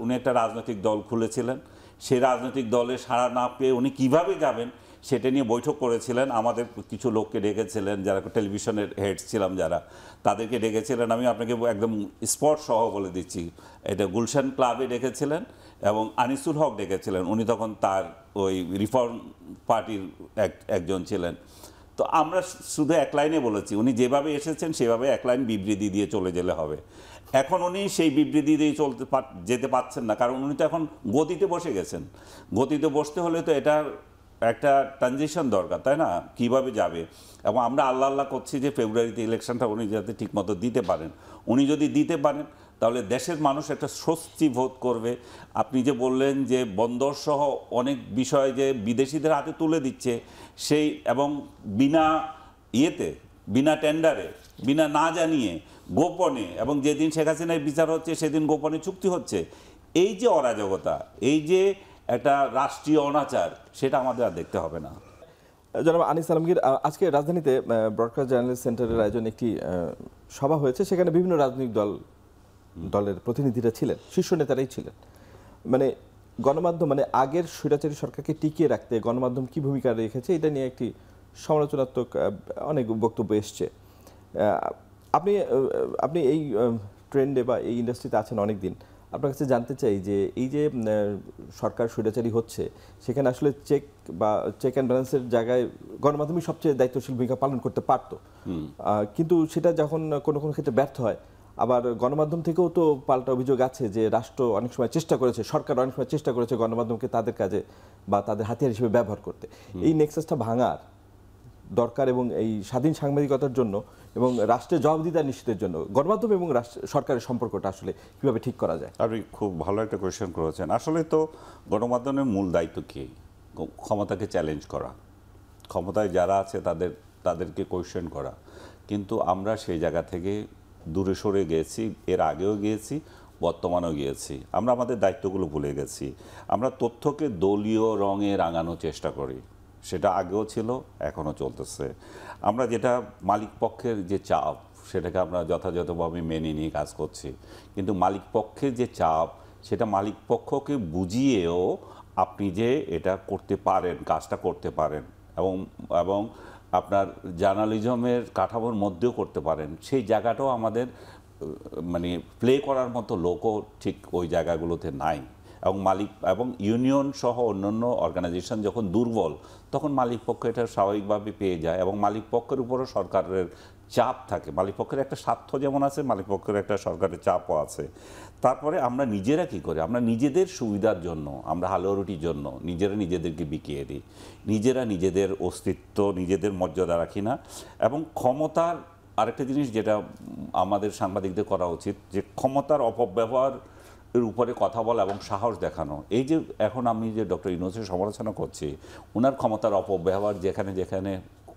উনি একটা রাজনৈতিক দল খুলেছিলেন। সেই রাজনৈতিক দলে সাড়া না পেয়ে উনি কিভাবে যাবেন সেটা নিয়ে বৈঠক করেছিলেন। আমাদের কিছু লোককে ডেকেছিলেন, যারা টেলিভিশনের হেডস ছিলাম যারা, তাদেরকে ডেকেছিলেন। আমি আপনাকে একদম স্পট সহ বলে দিচ্ছি, এটা গুলশান ক্লাবে ডেকেছিলেন এবং আনিসুল হক ডেকেছিলেন। উনি তখন তার ওই রিফর্ম পার্টির একজন ছিলেন। তো আমরা শুধু এক লাইনে বলেছি, উনি যেভাবে এসেছেন সেভাবে এক লাইন বিবৃতি দিয়ে চলে গেলে হবে। এখন উনি সেই বিবৃতি দিয়ে যেতে পারছেন না, কারণ উনি তো এখন গদিতে বসে গেছেন। গদিতে বসতে হলে তো এটার একটা ট্রানজিশন দরকার, তাই না? কিভাবে যাবে? এবং আমরা আল্লাহ করছি যে ফেব্রুয়ারিতে ইলেকশনটা উনি যাতে ঠিকমতো দিতে পারেন। উনি যদি দিতে পারেন, তাহলে দেশের মানুষ একটা স্বস্তি বোধ করবে। আপনি যে বললেন যে বন্দর সহ অনেক বিষয় যে বিদেশিদের হাতে তুলে দিচ্ছে, সেই এবং বিনা টেন্ডারে, বিনা না জানিয়ে, গোপনে, এবং যেদিন শেখ হাসিনার বিচার হচ্ছে সেদিন গোপনে চুক্তি হচ্ছে, এই যে অরাজকতা, এই যে একটা রাষ্ট্রীয় অনাচার, সেটা আমাদের আর দেখতে হবে না। জনাব আনিস আলমগীর, আজকে রাজধানীতে ব্রডকাস্ট জার্নালিস্ট সেন্টারের আয়োজনে একটি সভা হয়েছে। সেখানে বিভিন্ন রাজনৈতিক দলের প্রতিনিধিরা ছিলেন, শীর্ষ নেতারাই ছিলেন। মানে গণমাধ্যম মানে আগের স্বৈরাচারী সরকারকে টিকিয়ে রাখতে গণমাধ্যম কি ভূমিকা রেখেছে এটা নিয়ে একটি সমালোচনাত্মক অনেক বক্তব্য এসছে। আপনি আপনি এই ট্রেন্ডে বা এই ইন্ডাস্ট্রিতে আছেন অনেক দিন, আপনার কাছে জানতে চাই যে এই যে সরকার স্বৈরাচারী হচ্ছে সেখানে আসলে চেক অ্যান্ড ব্যালেন্সের জায়গায় গণমাধ্যমই সবচেয়ে দায়িত্বশীল ভূমিকা পালন করতে পারতো, কিন্তু সেটা যখন কোনো কোনো ক্ষেত্রে ব্যর্থ হয়, আবার গণমাধ্যম থেকেও তো পাল্টা অভিযোগ আছে যে রাষ্ট্র অনেক সময় চেষ্টা করেছে, সরকার অনেক সময় চেষ্টা করেছে গণমাধ্যমকে তাদের কাজে বা তাদের হাতিয়ার হিসেবে ব্যবহার করতে। এই নেক্সাসটা ভাঙার দরকার এবং এই স্বাধীন সাংবাদিকতার জন্য এবং রাষ্ট্রের জবাবদিহিতা নিশ্চিতের জন্য গণমাধ্যম এবং সরকারের সম্পর্কটা আসলে কিভাবে ঠিক করা যায়? আপনি খুব ভালো একটা কোয়েশ্চেন করেছেন। আসলে তো গণমাধ্যমের মূল দায়িত্ব কি? ক্ষমতাকে চ্যালেঞ্জ করা, ক্ষমতায় যারা আছে তাদেরকে কোয়েশ্চেন করা। কিন্তু আমরা সেই জায়গা থেকে দূরে সরে গিয়েছি, এর আগেও গিয়েছি, বর্তমানেও গিয়েছি। আমরা আমাদের দায়িত্বগুলো ভুলে গেছি। আমরা তথ্যকে দলীয় রঙে রাঙানোর চেষ্টা করি, সেটা আগেও ছিল, এখনও চলতেছে। আমরা যেটা মালিক পক্ষের যে চাপ সেটাকে আমরা যথাযথভাবে মেনে নিয়ে কাজ করছি, কিন্তু মালিক পক্ষের যে চাপ সেটা মালিক পক্ষকে বুঝিয়েও আপনি যে এটা করতে পারেন, কাজটা করতে পারেন এবং আপনার জার্নালিজমের কাঠামোর মধ্যেও করতে পারেন, সেই জায়গাটাও আমাদের মানে প্লে করার মতো লোকও ঠিক ওই জায়গাগুলোতে নাই। এবং ইউনিয়ন সহ অন্যান্য অর্গানাইজেশন যখন দুর্বল তখন মালিক পক্ষ এটা স্বাভাবিকভাবে পেয়ে যায় এবং মালিক পক্ষের উপরও সরকারের চাপ থাকে। মালিক পক্ষের একটা স্বার্থ যেমন আছে, মালিক পক্ষের একটা সরকারের চাপও আছে। তারপরে আমরা নিজেরা কি করি? আমরা নিজেদের সুবিধার জন্য, আমরা হালুয়া রুটির জন্য নিজেদেরকে বিকিয়ে দিই, নিজেদের অস্তিত্ব, নিজেদের মর্যাদা রাখি না। এবং ক্ষমতার আরেকটা জিনিস যেটা আমাদের সাংবাদিকদের করা উচিত, যে ক্ষমতার অপব্যবহার এর উপরে কথা বলা এবং সাহস দেখানো। এই যে এখন আমি যে ডক্টর ইউনূসের সমালোচনা করছি, ওনার ক্ষমতার অপব্যবহার যেখানে যেখানে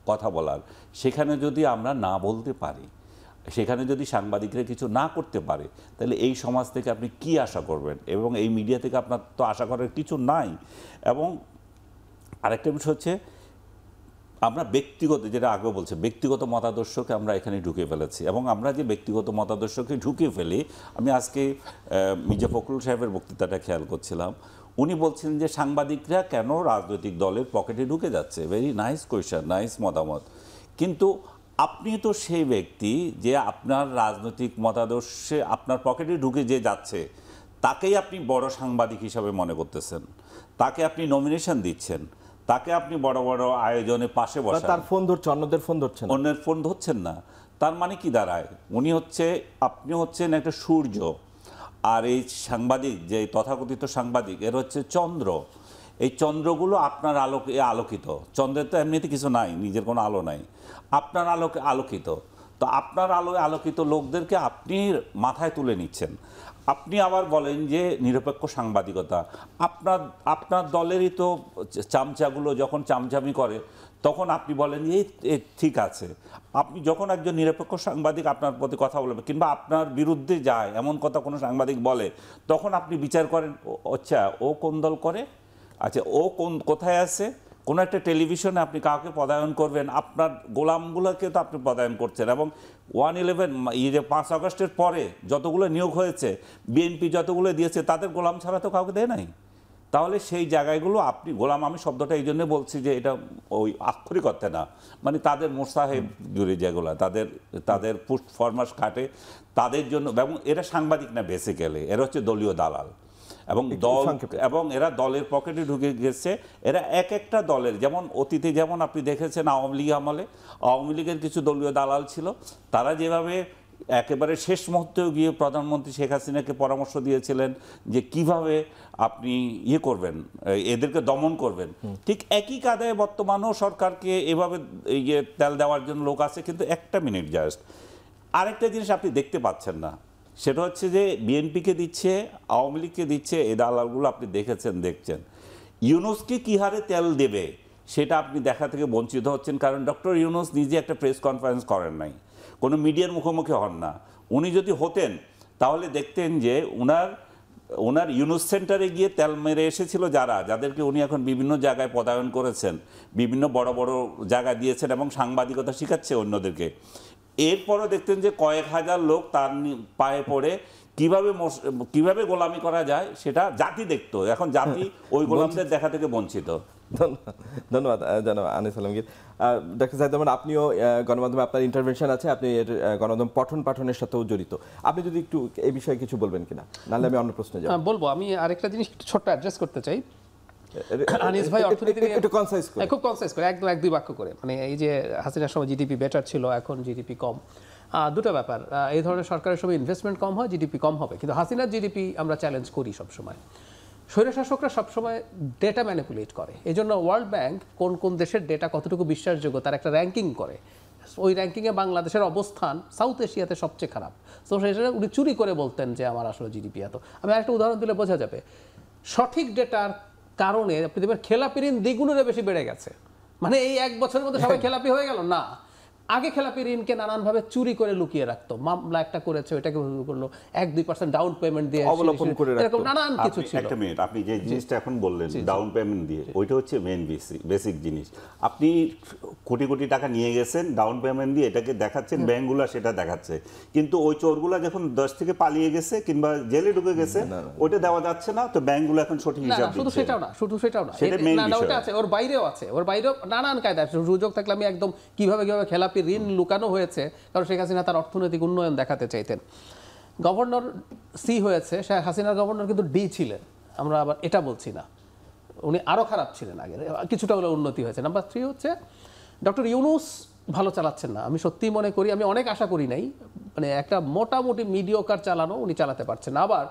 কথা বলার, সেখানে যদি আমরা না বলতে পারি, সেখানে যদি সাংবাদিকরা কিছু না করতে পারে, তাহলে এই সমাজ থেকে আপনি কি আশা করবেন? এবং এই মিডিয়া থেকে আপনার তো আশা করার কিছু নাই। এবং আরেকটা বিষয় হচ্ছে, আমরা ব্যক্তিগত, যেটা আগেও বলছে, ব্যক্তিগত মতাদর্শকে আমরা এখানে ঢুকে ফেলেছি। এবং আমরা যে ব্যক্তিগত মতাদর্শকে ঢুকে ফেলি, আমি আজকে মির্জা ফখরুল সাহেবের বক্তৃতাটা খেয়াল করছিলাম, উনি বলছিলেন যে সাংবাদিকরা কেন রাজনৈতিক দলের পকেটে ঢুকে যাচ্ছে। ভেরি নাইস কোয়েশ্চেন, নাইস মতামত। কিন্তু আপনি তো সেই ব্যক্তি যে আপনার রাজনৈতিক মতাদর্শে আপনার পকেটে ঢুকে যে যাচ্ছে, তাকেই আপনি বড় সাংবাদিক হিসাবে মনে করতেছেন, তাকে আপনি নমিনেশন দিচ্ছেন, তাকে আপনি বড় বড় আয়োজনে পাশে বসে, তার ফোন ধরছে, অন্যদের ফোন ধরছেন, অন্যের ফোন ধরছেন না। তার মানে কি দাঁড়ায়? আপনি হচ্ছেন একটা সূর্য, আর এই সাংবাদিক, যে তথাকথিত সাংবাদিক, এর হচ্ছে চন্দ্র। এই চন্দ্রগুলো আপনার আলোকে আলোকিত। চন্দ্রের তো এমনিতে কিছু নাই, নিজের কোনো আলো নাই, আপনার আলোকে আলোকিত। তো আপনার আলোয় আলোকিত লোকদেরকে আপনি মাথায় তুলে নিচ্ছেন। আপনি আবার বলেন যে নিরপেক্ষ সাংবাদিকতা। আপনার দলেরই তো চামচাগুলো যখন চামচামি করে, তখন আপনি বলেন যে ঠিক আছে। আপনি যখন একজন নিরপেক্ষ সাংবাদিক আপনার প্রতি কথা বলবে কিংবা আপনার বিরুদ্ধে যায় এমন কথা কোনো সাংবাদিক বলে, তখন আপনি বিচার করেন, আচ্ছা ও কোন দল করে, আচ্ছা ও কোথায় আছে। কোনো একটা টেলিভিশনে আপনি কাউকে পদায়ন করবেন, আপনার গোলামগুলোকে তো আপনি পদায়ন করছেন। এবং 1/11 যে 5 আগস্টের পরে যতগুলো নিয়োগ হয়েছে, বিএনপি যতগুলো দিয়েছে, তাদের গোলাম ছাড়া তো কাউকে দেয় নাই। তাহলে সেই জায়গাগুলো আপনি গোলাম, আমি শব্দটা এই জন্য বলছি যে এটা ওই আক্ষরিক অর্থে না, মানে তাদের মোসাহেব জুড়ে যেগুলো তাদের পুষ্ট ফরমাস কাটে তাদের জন্য। এবং এরা সাংবাদিক না, বেসিক্যালি এরা হচ্ছে দলীয় দালাল এবং এরা দলের পকেটে ঢুকে গেছে। এরা এক একটা দলের, যেমন অতীতে যেমন আপনি দেখেছেন আওয়ামী লীগ আমলে আওয়ামী লীগের কিছু দলীয় দালাল ছিল, তারা যেভাবে একেবারে শেষ মুহূর্তেও গিয়ে প্রধানমন্ত্রী শেখ হাসিনাকে পরামর্শ দিয়েছিলেন যে কিভাবে আপনি করবেন, এদেরকে দমন করবেন, ঠিক একই কায়দায় বর্তমানেও সরকারকে এভাবে তেল দেওয়ার জন্য লোক আছে। কিন্তু একটা মিনিট জাস্ট, আরেকটা জিনিস আপনি দেখতে পাচ্ছেন না, সেটা হচ্ছে যে বিএনপিকে দিচ্ছে, আওয়ামী লীগকে দিচ্ছে, এই দালালগুলো আপনি দেখছেন। ইউনূসকে কী হারে তেল দেবে সেটা আপনি দেখা থেকে বঞ্চিত হচ্ছেন। কারণ ডক্টর ইউনূস নিজে একটা প্রেস কনফারেন্স করেন নাই, কোনো মিডিয়ার মুখোমুখি হন না। উনি যদি হতেন তাহলে দেখতেন যে ওনার ইউনূস সেন্টারে গিয়ে তেল মেরে এসেছিল যাদেরকে উনি এখন বিভিন্ন জায়গায় পদায়ন করেছেন, বিভিন্ন বড় বড় জায়গা দিয়েছেন এবং সাংবাদিকতা শিখাচ্ছে অন্যদেরকে। এরপরও দেখতেন যে কয়েক হাজার লোক তার পায়ে পড়ে কিভাবে গোলামি করা যায় সেটা জাতি দেখতো, এখন জাতি ওই গোলামদের দেখা থেকে বঞ্চিত। ধন্যবাদ জানাব আনিস আলমগীর। ডক্টর সাইদ রহমান, আপনিও গণমাধ্যমে আপনার ইন্টারভেনশন আছে, আপনি এর গণমাধ্যম পাঠনের সাথেও জড়িত, আপনি যদি একটু এই বিষয়ে কিছু বলবেন কিনা, নাহলে আমি অন্য প্রশ্নে যাব। বলবো, আমি আরেকটা জিনিস একটু ছোট্ট অ্যাড্রেস করতে চাই। আনিস ভাই অর্থনীতি নিয়ে একটু কনসাইজ করে, খুব কনসাইজ করে, একদম 1-2 বাক্য করে, মানে এই যে হাসিনার সময় জিডিপি বেটার ছিল, এখন জিডিপি কম। দুটো ব্যাপার, এই ধরনের সরকারের সময় ইনভেস্টমেন্ট কম হয়, জিডিপি কম হবে, কিন্তু হাসিনার জিডিপি আমরা চ্যালেঞ্জ করি সবসময়। স্বৈরশাসকরা সবসময় ডেটা ম্যানিপুলেট করে, এই জন্য ওয়ার্ল্ড ব্যাংক কোন কোন দেশের ডেটা কতটুকু বিশ্বাসযোগ্য তার একটা র্যাঙ্কিং করে। ওই র্যাঙ্কিংয়ে বাংলাদেশের অবস্থান সাউথ এশিয়াতে সবচেয়ে খারাপ। তো সেটা উনি চুরি করে বলতেন যে আমার আসলে জিডিপি এত। আমি আরেকটা উদাহরণ দিলে বোঝা যাবে, সঠিক ডেটার কারণে আপনি দেখবেন খেলাপি ঋণ দ্বিগুণের বেশি বেড়ে গেছে। মানে এই 1 বছরের মধ্যে সবাই খেলাপি হয়ে গেল না, আগে খেলাপি ঋণকে নানানভাবে চুরি করে লুকিয়ে রাখতো, মামলা একটা করেছে ওইটাকে করলো 1-2% ডাউন পেমেন্ট দিয়ে অবলম্বন করে এরকম নানান কিছু ছিল। একটা মিনিট, আপনি যে জিনিসটা এখন বললেন ডাউন পেমেন্ট দিয়ে, ওইটা হচ্ছে মেইন বেসিক জিনিস। আপনি কোটি কোটি টাকা নিয়ে গেছেন ডাউন পেমেন্ট দিয়ে, এটাকে দেখাচ্ছেন ব্যাংকগুলো, সেটা দেখাচ্ছে, কিন্তু ওই চোরগুলো যখন দেশ থেকে পালিয়ে গেছে কিংবা জেলে ঢুকে গেছে ওইটা দেওয়া যাচ্ছে না, তো ব্যাংকগুলো এখন সঠিক হিসাব দিচ্ছে। শুধু সেটাও না, ওটা আছে, ওর বাইরেও আছে, ওর বাইরেও নানান কায়দা। সুযোগ থাকলে আমি একদম কিভাবে খেলাপি ঋণ লুকানো হয়েছে, কারণ শেখ হাসিনা তার অর্থনৈতিক উন্নয়ন দেখাতে চাইতেন। গভর্নর সি হয়েছে, শেখ হাসিনার গভর্নর কিন্তু ডি ছিলেন, আমরা আবার এটা বলছি না, উনি আরও খারাপ ছিলেন, আগে কিছুটা হলে উন্নতি হয়েছে। নাম্বার 3 হচ্ছে ডক্টর ইউনূস ভালো চালাচ্ছেন না, আমি সত্যিই মনে করি, আমি অনেক আশা করি নাই, মানে একটা মোটামুটি মিডিওকার চালানো উনি চালাতে পারছেন না। আবার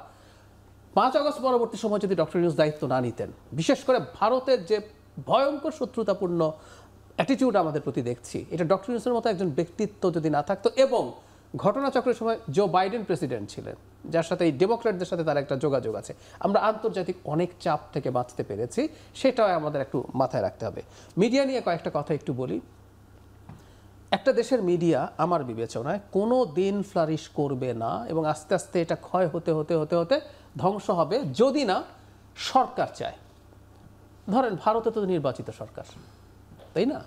5 আগস্ট পরবর্তী সময় যদি ডক্টর ইউনূস দায়িত্ব না নিতেন, বিশেষ করে ভারতের যে ভয়ঙ্কর শত্রুতাপূর্ণ অ্যাটিটিউড আমাদের প্রতি দেখছি, এটা ডক্টর ইউনূসের মতো একজন ব্যক্তিত্ব যদি না থাকতো, এবং ঘটনাচক্রের সময় জো বাইডেন প্রেসিডেন্ট ছিলেন, যার সাথে এই ডেমোক্র্যাটদের সাথে তার একটা যোগাযোগ আছে, আমরা আন্তর্জাতিক অনেক চাপ থেকে বাঁচতে পেরেছি, সেটাও আমাদের একটু মাথায় রাখতে হবে। মিডিয়া নিয়ে কয়েকটা কথা একটু বলি। একটা দেশের মিডিয়া আমার বিবেচনায় কোনো দিন ফ্লারিশ করবে না, এবং আস্তে আস্তে এটা ক্ষয় হতে হতে হতে হতে ধ্বংস হবে, যদি না সরকার চায়। ধরেন ভারতে তো নির্বাচিত সরকার, তাই না,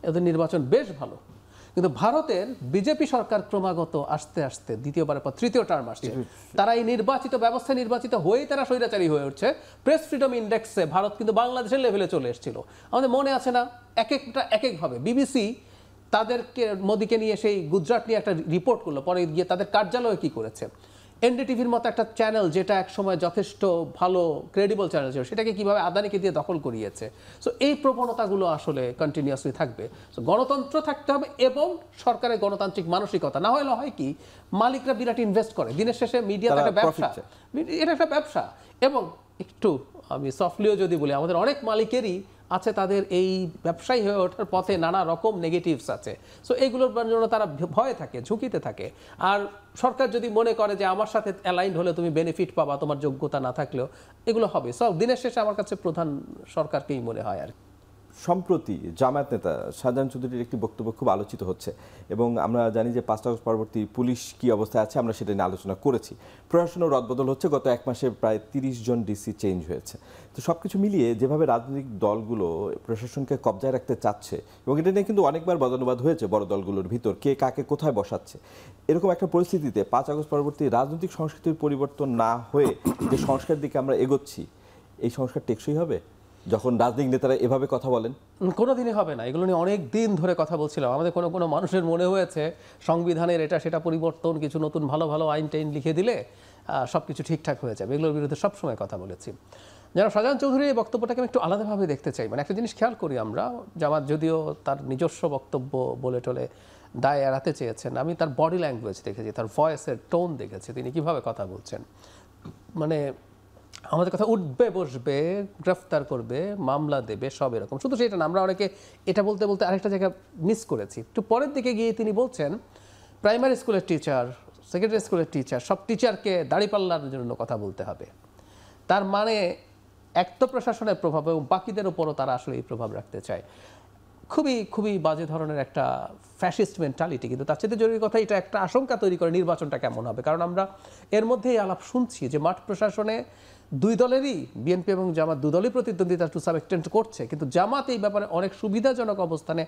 এদের নির্বাচন বেশ ভালো, কিন্তু ভারতের বিজেপি সরকার ক্রমাগত আস্তে আস্তে দ্বিতীয়বারের পর তৃতীয় টার্ম আসছে, তারা এই নির্বাচিত ব্যবস্থায় নির্বাচিত হয়েই তারা স্বৈরাচারী হয়ে উঠছে। প্রেস ফ্রিডম ইন্ডেক্সে ভারত কিন্তু বাংলাদেশের লেভেলে চলে এসেছিল, আমাদের মনে আছে না, এক একভাবে বিবিসি তাদেরকে মোদিকে নিয়ে সেই গুজরাট নিয়ে একটা রিপোর্ট করলো, পরে গিয়ে তাদের কার্যালয়ে কি করেছে। এনডিটিভির মতো একটা চ্যানেল, যেটা একসময় যথেষ্ট ভালো ক্রেডিবল চ্যানেল ছিল, সেটাকে কিভাবে আদানিকে দিয়ে দখল করিয়েছে। সো এই প্রবণতাগুলো আসলে কন্টিনিউয়াসলি থাকবে। সো গণতন্ত্র থাকতে হবে এবং সরকারের গণতান্ত্রিক মানসিকতা, না হলে হয় কি, মালিকরা বিরাট ইনভেস্ট করে, দিনের শেষে মিডিয়া একটা ব্যবসা, এটা একটা ব্যবসা। এবং একটু আমি সফটলিও যদি বলি, আমাদের অনেক মালিকেরই আছে, তাদের এই ব্যবসায়ী হয়ে ওঠার পথে নানা রকম নেগেটিভস আছে। সো এইগুলোর জন্য তারা ভয়ে থাকে, ঝুঁকিতে থাকে। আর সরকার যদি মনে করে যে আমার সাথে অ্যালাইন্ড হলে তুমি বেনিফিট পাবা, তোমার যোগ্যতা না থাকলেও এগুলো হবে। সব দিনের শেষে আমার কাছে প্রধান সরকারকেই মনে হয়। আর সম্প্রতি জামায়াত নেতা শাহজাহান চৌধুরীর একটি বক্তব্য খুব আলোচিত হচ্ছে, এবং আমরা জানি যে 5 আগস্ট পরবর্তী পুলিশ কি অবস্থায় আছে, আমরা সেটা নিয়ে আলোচনা করেছি। প্রশাসনের রদবদল হচ্ছে, গত 1 মাসে প্রায় 30 জন ডিসি চেঞ্জ হয়েছে। তো সব কিছু মিলিয়ে যেভাবে রাজনৈতিক দলগুলো প্রশাসনকে কবজায় রাখতে চাচ্ছে, এবং এটা নিয়ে কিন্তু অনেকবার বদনাবাদ হয়েছে বড় দলগুলোর ভিতর, কে কাকে কোথায় বসাচ্ছে, এরকম একটা পরিস্থিতিতে 5 আগস্ট পরবর্তী রাজনৈতিক সংস্কৃতির পরিবর্তন না হয়ে যে সংস্কার দিকে আমরা এগোচ্ছি, এই সংস্কার টেকসই হবে যখন রাজনৈতিক নেতারা এভাবে কথা বলেন? কোনোদিনই হবে না। এগুলো নিয়ে অনেক দিন ধরে কথা বলছিলাম। আমাদের কোনো মানুষের মনে হয়েছে সংবিধানের এটা সেটা পরিবর্তন, কিছু নতুন ভালো ভালো আইন টাইন লিখে দিলে সব কিছু ঠিকঠাক হয়ে যাবে। এগুলোর বিরুদ্ধে সবসময় কথা বলেছি। যারা শাহজাহান চৌধুরীর এই বক্তব্যটাকে আমি একটু আলাদাভাবে দেখতে চাই। মানে একটা জিনিস খেয়াল করি আমরা, জামাত যদিও তার নিজস্ব বক্তব্য বলে টলে দায় এড়াতে চেয়েছেন, আমি তার বডি ল্যাঙ্গুয়েজ দেখেছি, তার ভয়েসের টোন দেখেছি, তিনি কিভাবে কথা বলছেন। মানে আমাদের কথা উঠবে বসবে, গ্রেফতার করবে, মামলা দেবে, সব এরকম। শুধু সেটা না, আমরা অনেকে এটা বলতে বলতে আরেকটা জায়গা মিস করেছি। একটু পরের দিকে গিয়ে তিনি বলছেন প্রাইমারি স্কুলের টিচার, সেকেন্ডারি স্কুলের টিচার, সব টিচারকে দাঁড়িপাল্লার জন্য কথা বলতে হবে। তার মানে এক তো প্রশাসনের প্রভাব, এবং বাকিদের উপরও তারা আসলে এই প্রভাব রাখতে চায়। খুবই খুবই বাজে ধরনের একটা ফ্যাসিস্ট মেন্টালিটি। কিন্তু তার চেয়ে জরুরি কথা, এটা একটা আশঙ্কা তৈরি করে নির্বাচনটা কেমন হবে। কারণ আমরা এর মধ্যেই আলাপ শুনছি যে মাঠ প্রশাসনে দুই দলেরই, বিএনপি এবং জামাত দু দলই প্রতিদ্বন্দ্বিতা টু সাম এক্সটেন্ট করছে, কিন্তু জামাত এই ব্যাপারে অনেক সুবিধাজনক অবস্থানে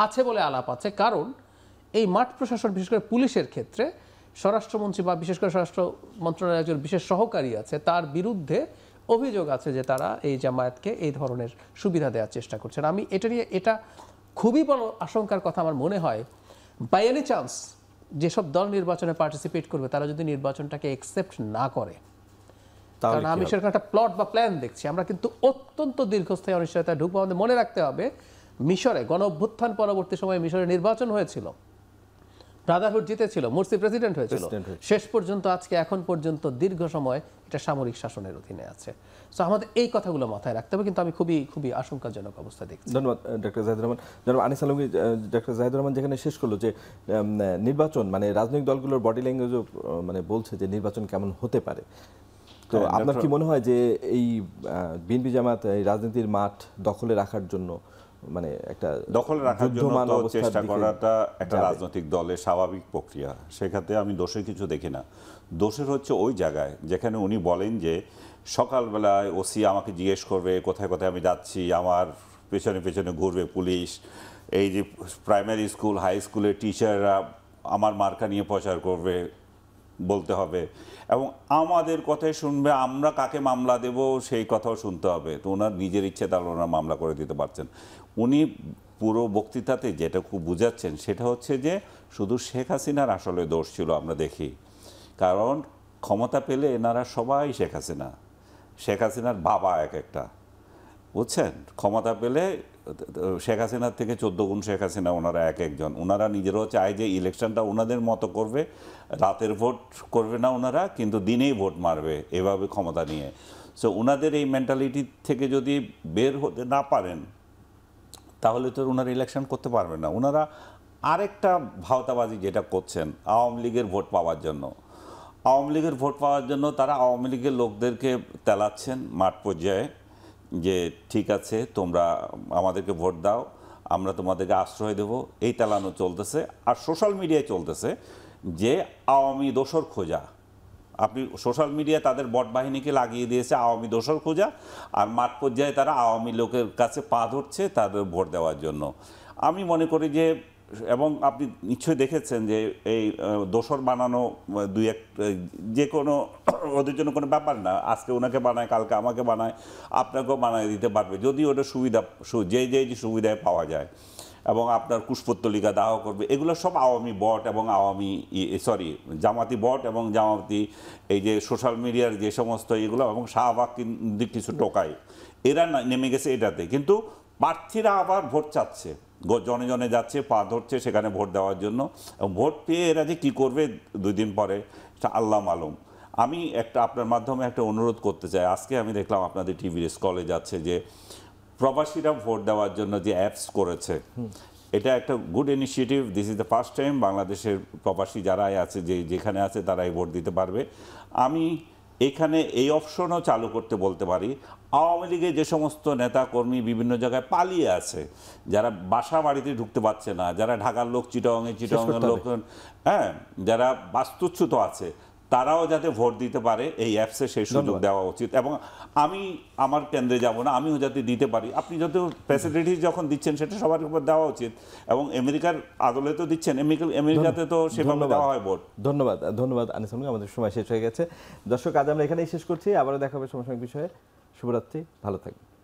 আছে বলে আলাপ আছে। কারণ এই মাঠ প্রশাসন, বিশেষ করে পুলিশের ক্ষেত্রে, স্বরাষ্ট্রমন্ত্রী বা বিশেষ করে স্বরাষ্ট্র মন্ত্রণালয়ের একজন বিশেষ সহকারী আছে, তার বিরুদ্ধে অভিযোগ আছে যে তারা এই জামায়াতকে এই ধরনের সুবিধা দেওয়ার চেষ্টা করছেন। আমি এটা খুবই বড় আশঙ্কার কথা আমার মনে হয়। বাই এনি চান্স যেসব দল নির্বাচনে পার্টিসিপেট করবে তারা যদি নির্বাচনটাকে একসেপ্ট না করে, কারণ আমি সেরকম একটা প্লট বা প্ল্যান দেখছি। আমরা কিন্তু অত্যন্ত দীর্ঘস্থায়ী অনিশ্চয়তায় ঢুকবো। আমাদের মনে রাখতে হবে মিশরে গণ অভ্যুত্থান পরবর্তী সময়ে মিশরে নির্বাচন হয়েছিল, ব্রাদারহুড জিতেছিল, মুরসি প্রেসিডেন্ট হয়েছিল, শেষ পর্যন্ত আজকে এখন পর্যন্ত দীর্ঘ সময় এটা সামরিক শাসনের অধীনে আছে। সো আমাদের এই কথাগুলো মাথায় রাখতে হবে, কিন্তু আমি খুবই খুবই আশঙ্কাজনক অবস্থা দেখছি। ধন্যবাদ ডক্টর জাহিদুর রহমান। জনাব আনিস আলমগীর, ডক্টর জাহিদুর রহমান যেখানে শেষ করলো যে নির্বাচন মানে রাজনৈতিক দলগুলোর বডি ল্যাঙ্গুয়েজও মানে বলছে যে নির্বাচন কেমন হতে পারে, তো আপনার কি মনে হয় যে এই বিএনপি জামাত এই রাজনীতির মাঠ দখলে রাখার জন্য মানে একটা দখলে রাখার জন্য তো চেষ্টা করাটা একটা রাজনৈতিক দলের স্বাভাবিক প্রক্রিয়া, সেক্ষেত্রে আমি দোষের কিছু দেখি না। দোষের হচ্ছে ওই জায়গায় যেখানে উনি বলেন যে সকালবেলায় ওসি আমাকে জিজ্ঞেস করবে কোথায় কোথায় আমি যাচ্ছি, আমার পেছনে পেছনে ঘুরবে পুলিশ, এই যে প্রাইমারি স্কুল হাই স্কুলের টিচাররা আমার মার্কা নিয়ে প্রচার করবে, বলতে হবে এবং আমাদের কথাই শুনবে, আমরা কাকে মামলা দেব সেই কথাও শুনতে হবে। তো ওনার নিজের ইচ্ছে তাহলে ওনার মামলা করে দিতে পারছেন। উনি পুরো বক্তৃতাতে যেটা খুব বুঝাচ্ছেন সেটা হচ্ছে যে শুধু শেখ হাসিনার আসলে দোষ ছিল আমরা দেখি, কারণ ক্ষমতা পেলে এনারা সবাই শেখ হাসিনার বাবা এক একটা, বুঝছেন, ক্ষমতা পেলে শেখ হাসিনার থেকে 14 গুণ শেখ হাসিনা ওনারা এক একজন। ওনারা নিজেরাও চায় যে ইলেকশনটা ওনাদের মতো করবে, রাতের ভোট করবে না ওনারা, কিন্তু দিনেই ভোট মারবে, এভাবে ক্ষমতা নিয়ে। সো ওনাদের এই মেন্টালিটি থেকে যদি বের হতে না পারেন তাহলে তো ওনারা ইলেকশন করতে পারবে না। ওনারা আরেকটা ভাওতাবাজি যেটা করছেন আওয়ামী লীগের ভোট পাওয়ার জন্য, তারা আওয়ামী লীগের লোকদেরকে তেলাচ্ছেন মাঠ পর্যায়ে যে ঠিক আছে তোমরা আমাদেরকে ভোট দাও, আমরা তোমাদেরকে আশ্রয় দেব, এই তেলানো চলতেছে। আর সোশ্যাল মিডিয়ায় চলতেছে যে আওয়ামী দোসর খোঁজা, আপনি সোশ্যাল মিডিয়ায় তাদের বট বাহিনীকে লাগিয়ে দিয়েছে আওয়ামী দোসর খোঁজা, আর মাঠ পর্যায়ে তারা আওয়ামী লোকের কাছে পা ধরছে তাদের ভোট দেওয়ার জন্য। আমি মনে করি যে, এবং আপনি নিশ্চয়ই দেখেছেন যে এই দোসর বানানো দুই এক যে কোনো ওদের জন্য কোনো ব্যাপার না, আজকে ওনাকে বানায় কালকে আমাকে বানায় আপনাকেও বানায় দিতে পারবে, যদি ওটা সুবিধা যে সুবিধায় পাওয়া যায়, এবং আপনার কুশপুত্তলিকা দাহ করবে, এগুলো সব আওয়ামী বট এবং জামাতি বট এবং জামাতি এই যে সোশ্যাল মিডিয়ার যে সমস্ত এগুলো এবং শাহবাগ কিছু টোকাই, এরা নেমে গেছে এটাতে। কিন্তু প্রার্থীরা আবার ভোট চাচ্ছে, জনে জনে যাচ্ছে, পা ধরছে সেখানে ভোট দেওয়ার জন্য, এবং ভোট পেয়ে এরা যে কী করবে 2 দিন পরে আল্লাহ মালুম। আমি আপনার মাধ্যমে একটা অনুরোধ করতে চাই। আজকে আমি দেখলাম আপনাদের টিভির স্কলে যাচ্ছে যে প্রবাসীরা ভোট দেওয়ার জন্য যে অ্যাপস করেছে, এটা একটা good initiative. This is the first time বাংলাদেশের প্রবাসী যারাই আছে যেখানে আছে তারাই ভোট দিতে পারবে। আমি এখানে এই অপশনও চালু করতে বলতে পারি, আওয়ামী লীগের যে সমস্ত নেতা কর্মী বিভিন্ন জায়গায় পালিয়ে আছে, যারা বাসা বাড়িতে ঢুকতে পারছে না, যারা ঢাকার লোক চিটাগাংয়ের লোক, হ্যাঁ, যারা বাস্তুচ্যুত আছে, তারাও যাতে ভোট দিতে পারে এই অ্যাপসে সেই সুযোগ দেওয়া উচিত। এবং আমি আমার কেন্দ্রে যাব না, আমিও যাতে দিতে পারি। আপনি যত ফ্যাসিলিটি যখন দিচ্ছেন সেটা সবার উপর দেওয়া উচিত, এবং আমেরিকার আদলে তো দিচ্ছেন, আমেরিকাতে তো সেভাবে দেওয়া হয় ভোট। ধন্যবাদ আনিস আলমগীর, আমাদের সময় শেষ হয়ে গেছে। দর্শক, আজ আমরা এখানেই শেষ করছি, আবারও দেখা হবে সমসাময়িক বিষয়ে। শুভরাত্রি, ভালো থাকবেন।